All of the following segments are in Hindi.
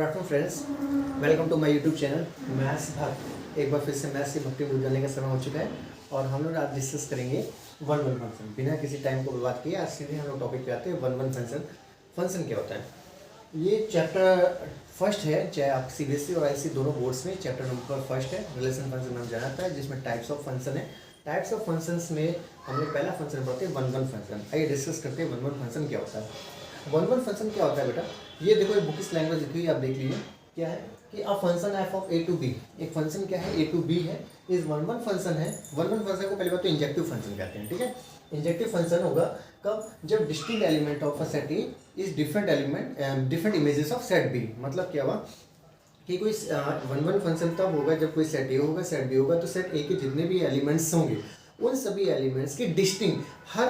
Good afternoon friends, welcome to my YouTube channel maths Bhakt. एक बार फिर से मैथ्स की भक्ति में जाने का समय हो चुका है और हम लोग आज डिस्कस करेंगे वन वन फंक्शन। बिना किसी टाइम को बर्बाद किए आज सीधे हम लोग टॉपिक पे आते हैं। वन वन फंक्शन फंक्शन क्या होता है। ये चैप्टर फर्स्ट है, चाहे आप सीबीएसई और आईसी दोनों बोर्ड्स में चैप्टर नंबर फर्स्ट है। रिलेशन फंक्शन नाम जाना जाता है, जिसमें टाइप्स ऑफ फंक्शन है। टाइप्स ऑफ फंक्शंस में हम लोग पहला फंक्शन पढ़ते हैं वन वन फंक्शन। आइए डिस्कस करते हैं वन वन फंक्शन क्या होता है। वन वन फंक्शन क्या होता है बेटा, ये देखो ये बुकिश लैंग्वेज लिखी हुई है, आप देख लीजिए क्या है कि a function f of A to B. एक फंक्शन क्या है, ए टू बी है, इस वन वन फंक्शन है। वन वन फंक्शन को पहले बात तो इंजेक्टिव फंक्शन कहते हैं, ठीक है। इंजेक्टिव फंक्शन होगा कब, जब distinct element of a set A is different element different images of set B. मतलब क्या हुआ कि कोई वन वन फंक्शन तब होगा जब कोई सेट ए होगा, सेट बी होगा, तो सेट ए के जितने भी एलिमेंट्स होंगे उन सभी एलिमेंट्स की डिस्टिंक्ट हर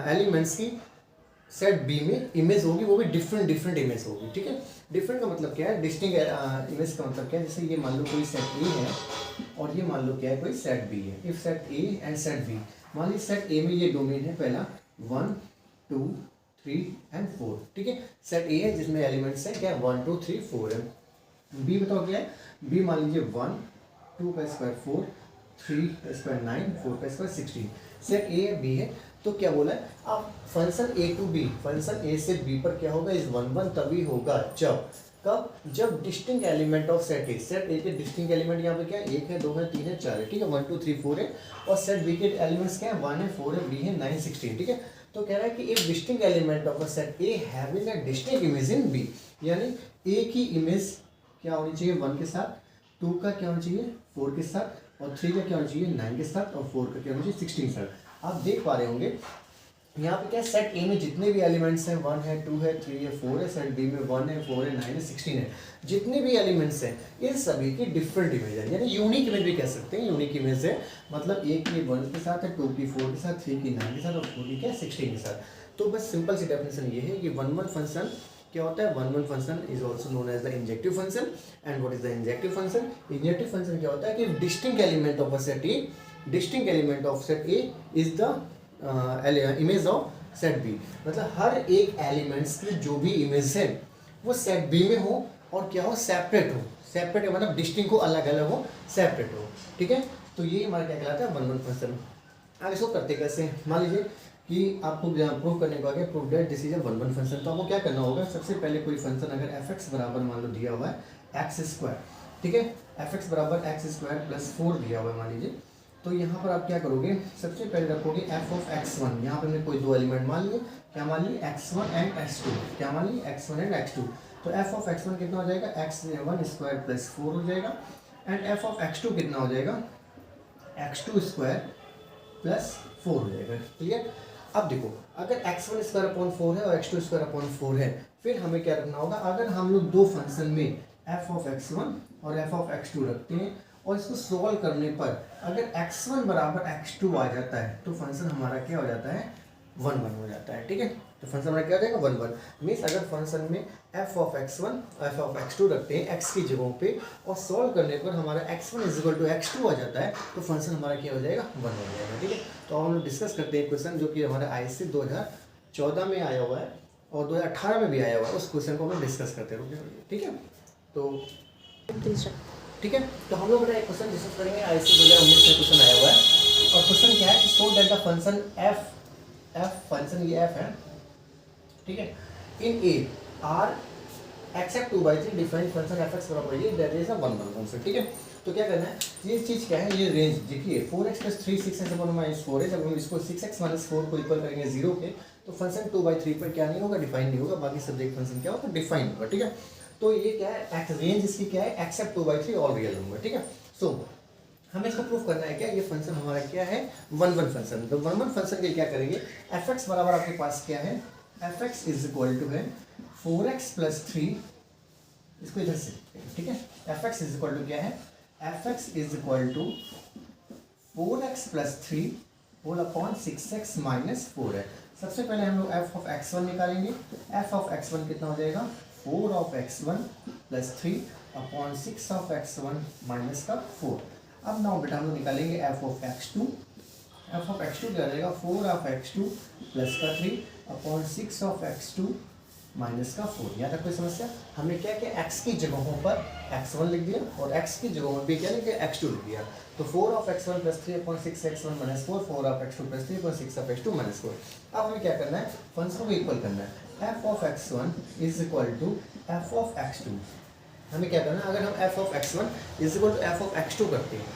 एलिमेंट्स की सेट बी में इमेज होगी, वो भी डिफरेंट डिफरेंट इमेज होगी, ठीक है। डिफरेंट का मतलब क्या है, डिस्टिंक्ट इमेज का मतलब क्या है। जैसे ये मान लो कोई सेट ए है और ये मान लो क्या है कोई सेट बी है। If set A and set B, मान लीजिए सेट ए में ये डोमेन है पहला 1 2 3 एंड 4, ठीक है। सेट ए है जिसमें एलिमेंट्स है क्या 1 2 3 4 है। बी बताओ क्या है, बी मान लीजिए 1 2 का स्क्वायर 4 3 का स्क्वायर 9 4 का स्क्वायर 16। सेट ए बी है, तो क्या बोला है अब function A to B, function A से बी पर क्या होगा, इस वन वन तभी होगा जब कब, जब distinct element of set A. Set ए के डिस्टिंक्ट एलिमेंट यहाँ पे क्या है, 1 है 2 है 3 है 4 है, ठीक है। 1 2 3 4 है। और सेट बी के एलिमेंट्स क्या है, 1 है 4 है, बी है 9 16, ठीक है। तो कह रहा है कि एक distinct element of a set A having a distinct image in B, यानी ए की इमेज क्या होनी चाहिए 1 के साथ, 2 का क्या होना चाहिए 4 के साथ, और 3 का क्या होना चाहिए 9 के साथ, और 4 का क्या होना चाहिए 16 के साथ। आप देख पा रहे होंगे यहाँ पे क्या सेट ए में जितने भी एलिमेंट्स हैं 1 है 2 है 3 है 4 है, सेट बी में 1 है 4 है 9 है 16 है, जितने भी एलिमेंट्स हैं इन सभी की डिफरेंट इमेज है, यानी यूनिक इमेज भी कह सकते हैं। यूनिक इमेज है मतलब ए की 1 के साथ है, 2 की 4 के साथ, 3 की 9 के साथ, और 4 की क्या 16 के साथ। तो बस सिंपल सी डेफिनेशन ये है कि वन वन फंक्शन क्या होता है। One one function is also known as the injective function. And what is the injective function. Injective function क्या होता है कि distinct element of a set A, distinct element of set A is the image of set B. मतलब हर एक एलिमेंट्स की जो भी इमेज है वो सेट बी में हो और क्या हो, सेपरेट हो। सेपरेट मतलब डिस्टिंक्ट हो, अलग अलग हो, सेपरेट हो, ठीक है। तो ये हमारा क्या कहलाता है वन वन फंक्शन। अब इसको करते कैसे, मान लीजिए कि आपको प्रूव करने को आगे prove that this is a one one function. तो आपको क्या करना होगा, सबसे पहले कोई फंक्शन अगर एफ एक्स बराबर मान लो दिया हुआ है एक्स स्क्वायर, ठीक है। एफ एक्स बराबर एक्स स्क्वायर प्लस 4 दिया हुआ है मान लीजिए। तो यहाँ पर आप क्या करोगे, सबसे पहले रखोगे एफ ऑफ x1। यहाँ पर हमने कोई दो एलिमेंट मान लिए, क्या मान लिए x1 एंड x2, क्या मान लिए x1 एंड x2। तो एफ ऑफ x1 कितना हो जाएगा x1 स्क्वायर प्लस 4 हो जाएगा, एंड एफ ऑफ x2 कितना हो जाएगा x2 स्क्वायर प्लस 4 हो जाएगा, क्लियर। अब देखो अगर x1 स्क्वायर अपॉन 4 है और x2 स्क्वायर अपॉन 4 है, फिर हमें क्या रखना होगा, अगर हम लोग दो फंक्शन में एफ ऑफ x1 और एफ ऑफ x2 रखते हैं और इसको सोल्व करने पर अगर x1 बराबर x2 आ जाता है तो फंक्शन हमारा क्या हो जाता है, वन वन हो जाता है, ठीक है। तो फंक्शन हमारा क्या हो जाएगा, वन वन। मीन्स अगर फंक्शन में F of x1 F of x2 रखते हैं x की जगहों पे और सॉल्व करने पर हमारा x1 is equal to x2 आ जाता है, तो फंक्शन हमारा क्या हो जाएगा, वन हो जाएगा, ठीक है। तो हम लोग डिस्कस करते हैं क्वेश्चन जो कि हमारा आईएससी 2014 में आया हुआ है और 2018 में भी आया हुआ है। उस क्वेश्चन को हम लोग डिस्कस करते हैं, ठीक है। तो ठीक है, तो हम लोग एक क्वेश्चन डिस्कस करेंगे आईसी 2019 में क्वेश्चन आया हुआ है। और क्वेश्चन क्या है कि show that the function F function ये एफ है, ठीक है, in A R except 2/3 defined function F X बराबर ये that is a one one function, ठीक है। तो क्या करना है, ये चीज़ क्या है, ये रेंज देखिए 4x + 3 6x / -4 है। जब हम इसको 6x - 4 को इक्वल करेंगे 0 के, तो फंक्शन 2/3 पर क्या नहीं होगा, डिफाइन नहीं होगा। बाकी सब्जेक्ट फंक्शन क्या होगा, डिफाइन होगा, ठीक है। तो ये क्या है, रेंज इसकी क्या है, एक्सेप्ट 2/3 ऑल रियल नंबर, ठीक है। सो हमें इसको प्रूफ करना है क्या, ये फंक्शन हमारा क्या है, वन वन फंक्शन। तो वन वन फंक्शन के क्या करेंगे, एफ एक्स बराबर आपके पास क्या है, f x is equal to है 4x + 3, इसको इधर से, ठीक है। F x is equal to क्या है, f x is equal to 4x + 3 whole upon 6x - 4 है। सबसे पहले हम लोग एफ ऑफ x1 निकालेंगे। एफ ऑफ x1 कितना हो जाएगा, 4 of x1 + 3 upon 6 of x1 minus का 4। अब नाउ बेटा हम लोग निकालेंगे F of x2। F of x2 क्या हो जाएगा, 4 of x2 प्लस का 3 अपॉन 6 of x2 माइनस का 4। यहाँ तक कोई समस्या? हमने क्या किया, x की जगहों पर x1 लिख दिया और x की जगहों पर भी क्या लिख दिया, x2 लिख दिया। तो 4 of x1 plus 3/6x1 minus 4, 4 of x2 plus 3/6 minus 4। अब हमें क्या करना है, फंक्शन को इक्वल करना है। f of x1 is equal to f of x2। हमें क्या करना है, अगर हम f of x1 is equal to f of x2 करते हैं,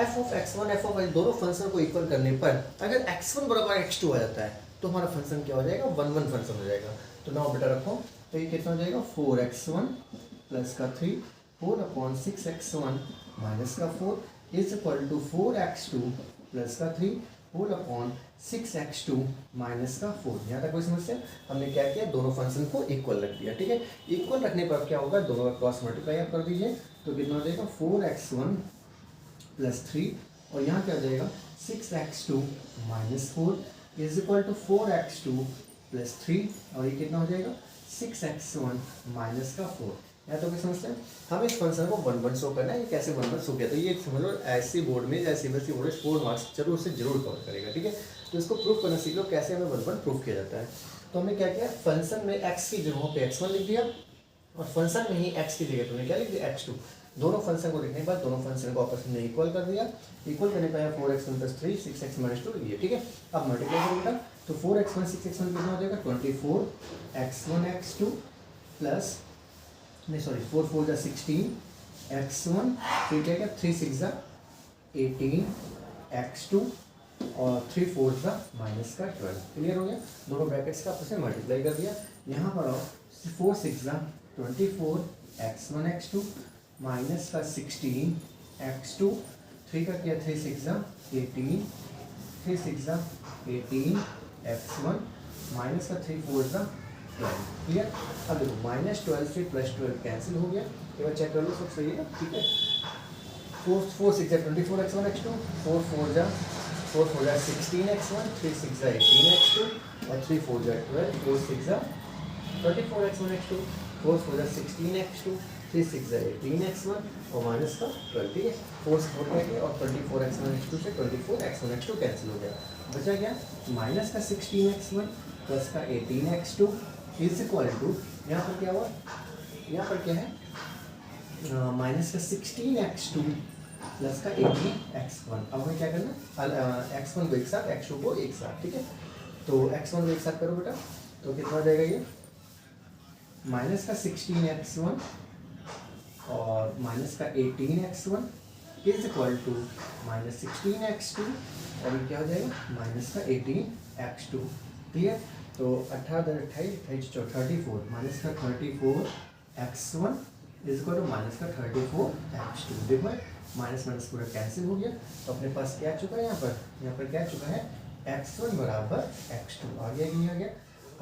f of x1 f of x दोनों फंक्शन को इक्वल करने पर अगर x1 बराबर x2 आ जाता है तो हमारा फंक्शन क्या हो जाएगा, 1 1 फंक्शन हो जाएगा। तो नाउ बेटा रखो, तो ये कितना हो जाएगा, 4x1 प्लस का 3 4/6x1 माइनस का 4 is equal to 4x2 plus का 3 4/6x2 माइनस का 4। यहाँ तक कोई समस्या? हमने क्या किया, दोनों फंक्शन को इक्वल रख दिया। ठीक है, इक्वल रखने पर क्या होगा, दोनों का क्रॉस मल्टीप्लाई आप कर दीजिए तो कितना हो जाएगा, 4x1 प्लस 3 और यहाँ क्या हो जाएगा, 6x2 minus 4 is equal to 4x2 plus 3 और ये कितना हो जाएगा, 6x1 माइनस का 4। या तो क्या समझते हैं, हम इस फंक्शन को 1 1 शो करना है। ये कैसे 1 1 शो किया, तो ये समझ लो ऐसे बोर्ड में या सीबीएसई बोर्ड में 4 मार्क्स जरूर से जरूर कवर करेगा। ठीक है, तो इसको प्रूफ करना सीख लो, कैसे हमें 1 1 प्रूफ किया जाता है। तो हमने क्या किया, फंक्शन में x की जगहों पे x1 लिख दिया और फंक्शन में ही x की जगह तुमने क्या लिख दिया, x2। दोनों फंक्शन को लिखने के बाद दोनों फंक्शन को आपस में इक्वल कर दिया। इक्वल करने पर 4x1 प्लस 3 6x माइनस 2 ये। ठीक है, अब मल्टीप्लाई करेंगे तो 4x1 6x1 कितना हो जाएगा, 24x1 x2 प्लस नहीं सॉरी 4 4 जा 16 x1 फिर क्या 3 6 जा 18 x2 और 3 4 जा माइनस का 12। क्लियर हो गया, दोनों ब्रैकेट्स का आपस में मल्टीप्लाई कर दिया। यहाँ पर आओ 4 6 जा 24 x1 x2 माइनस का 16 x2 3 का किया 3 6 जा 18 3 6 जा 18 x1 माइनस का 3 4 जा 12। क्लियर, अब देखो -12 से +12 कैंसिल हो गया। एक बार चेक कर लो, सब सही है ना। ठीक है, 4 6 जा 24 x1 x2 4 4 जा 16 x1 3 6 जा 18 x2 और 3 4 जा 12 4 6 जा 24 x1 x2 4 4 जा 16 x2 3 6 जा 18 x1 और माइनस का 12। ठीक है, 4 से 4 गया और 24 x1 x2 से 24 x1 x2 कैंसिल हो गया। बचा क्या, माइनस का 16 x1 प्लस का 18 x2 इज इक्वल टू, यहाँ पर क्या हुआ, यहाँ पर क्या है, माइनस का 16 x2 प्लस का 18 x1। अब हमें क्या करना, x1 को एक साथ x2 को एक साथ। ठीक है, तो x1 को एक साथ करो बेटा, तो कितना हो जाएगा ये, माइनस का 16 x1 और माइनस का 18 x1 is equal to minus 16 x2 और ये क्या हो जाएगा, माइनस का 18 x2। क्लियर, तो 18 28 34 माइनस का 34 x1 is equal to minus का 34 x2। देखो माइनस माइनस पूरा कैंसिल हो गया, तो अपने पास क्या चुका है, यहाँ पर क्या चुका है, x1 बराबर x2 आ गया कि नहीं आ गया।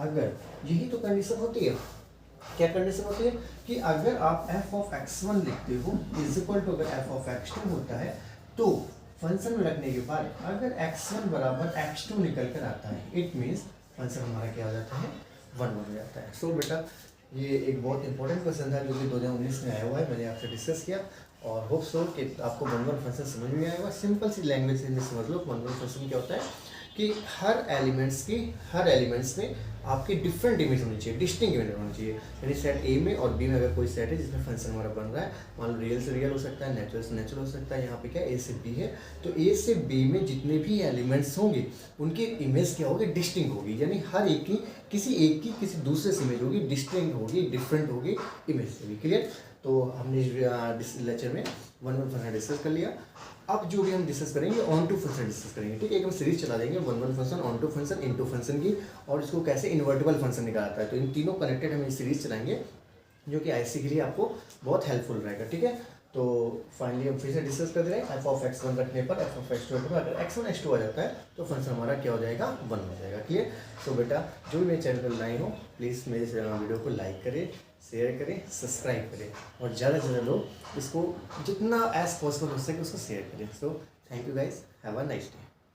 अगर यही तो कंडीशन होती है, क्या कंडीशन होती है कि अगर आप f ऑफ x1 लिखते हो इज इक्वल टू अगर f ऑफ x2 होता है तो फंक्शन में रखने के बाद अगर x1 बराबर x2 निकल कर आता है, इट मीन्स फंक्शन हमारा क्या हो जाता है, 1 1 हो जाता है। सो बेटा ये एक बहुत इंपॉर्टेंट क्वेश्चन था जो कि 2019 में आया हुआ है, मैंने आपसे डिस्कस किया और होप सो कि आपको 1 1 फंक्शन समझ में आया होगा। सिंपल सी लैंग्वेज में समझ लो 1 1 फंक्शन क्या होता है कि हर एलिमेंट्स में आपकी डिफरेंट इमेज होनी चाहिए, डिस्टिंक्ट इमेज होनी चाहिए। यानी सेट ए में और बी में अगर कोई सेट है जिसमें फंक्शन हमारा बन रहा है, मान लो रियल से रियल हो सकता है, नेचुरल से नेचुरल हो सकता है, यहाँ पे क्या ए से बी है, तो ए से बी में जितने भी एलिमेंट्स होंगे उनकी इमेज क्या होगी, डिस्टिंक्ट होगी। यानी हर एक की किसी दूसरे से इमेज होगी, डिस्टिंक्ट होगी, डिफरेंट होगी, इमेज होगी। क्लियर, तो हमने इस लेक्चर में 1 1 फंक्शन डिस्कस कर लिया। अब जो भी हम डिस्कस करेंगे ऑन टू फंक्शन डिस्कस करेंगे। ठीक है, एक हम सीरीज चला देंगे 1 1 function, onto function, into function की, और इसको कैसे इन्वर्टिबल फंक्शन निकालता है। तो इन तीनों कनेक्टेड हम ये सीरीज चलाएंगे जो कि आईसी के लिए आपको बहुत हेल्पफुल रहेगा। ठीक है, तो फाइनली हम फिर से डिस्कस कर दे रहे हैं एफ ऑफ x1 रखने पर एफ ऑफ x2 पर अगर x1 x2 आ जाता है तो फंक्शन हमारा क्या हो जाएगा, 1 हो जाएगा। क्लियर, तो बेटा जो भी मेरे चैनल पर नए हो प्लीज़ मेरे वीडियो को लाइक करें, शेयर करें, सब्सक्राइब करें और ज़्यादा से ज़्यादा लोग इसको जितना एज पॉसिबल हो सके उसको शेयर करें। So thank you guys, have a nice day.